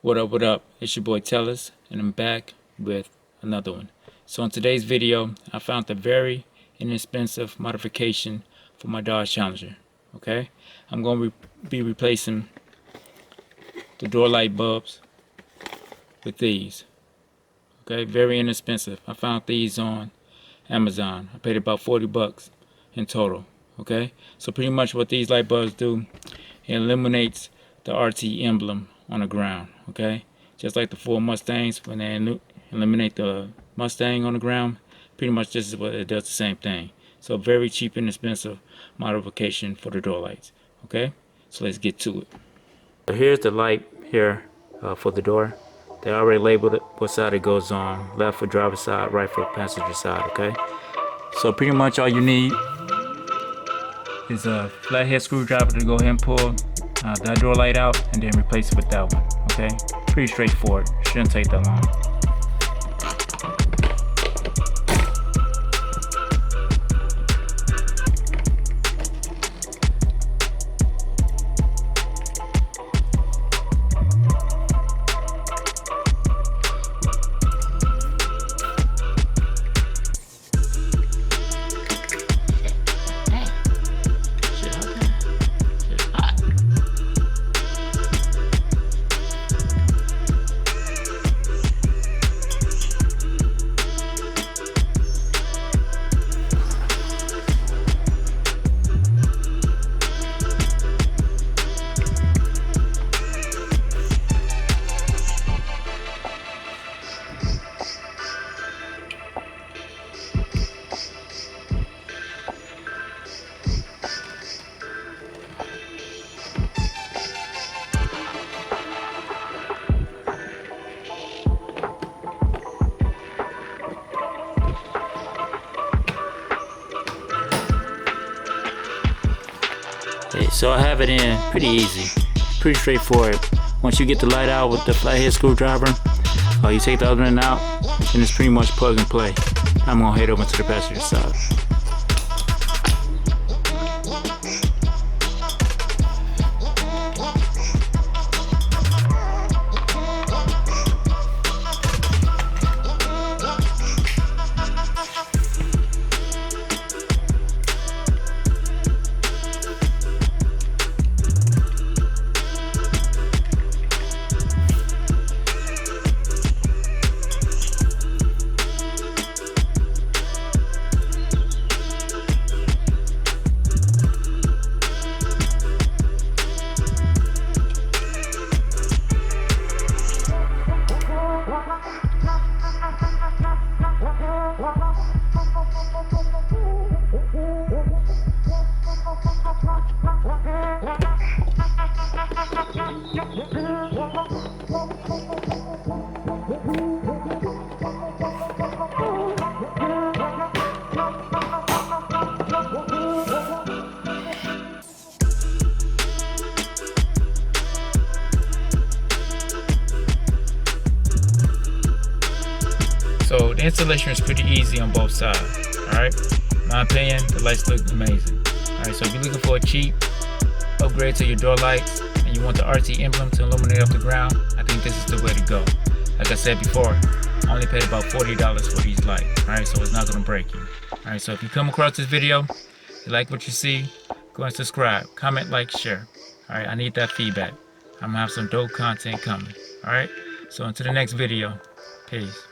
What up, what up? It's your boy Tellus, and I'm back with another one. So in today's video, I found a very inexpensive modification for my Dodge Challenger. Okay, I'm going to be replacing the door light bulbs with these. Okay, very inexpensive. I found these on Amazon. I paid about 40 bucks in total. Okay, so pretty much what these light bulbs do, it eliminates the RT emblem on the ground. Okay, just like the Ford Mustangs, when they eliminate the Mustang on the ground, pretty much this is what it does, the same thing. So very cheap and expensive modification for the door lights. Okay, so let's get to it. So here's the light here for the door. They already labeled it, what side it goes on: left for driver's side, right for passenger side. Okay, so pretty much all you need is a flathead screwdriver to go ahead and pull that door light out and then replace it with that one. Okay, pretty straightforward, shouldn't take that long. Okay, so I have it in pretty easy, pretty straightforward. Once you get the light out with the flathead screwdriver, you take the other one out, and it's pretty much plug and play. I'm gonna head over to the passenger side. So the installation is pretty easy on both sides. Alright, in my opinion, the lights look amazing. Alright, so if you're looking for a cheap upgrade to your door lights and you want the RT emblem to illuminate off the ground, I think this is the way to go. Like I said before, I only paid about $40 for these lights. Alright, so it's not going to break you. Alright, so if you come across this video, you like what you see, go and subscribe, comment, like, share. Alright, I need that feedback. I'm going to have some dope content coming. Alright, so until the next video, peace.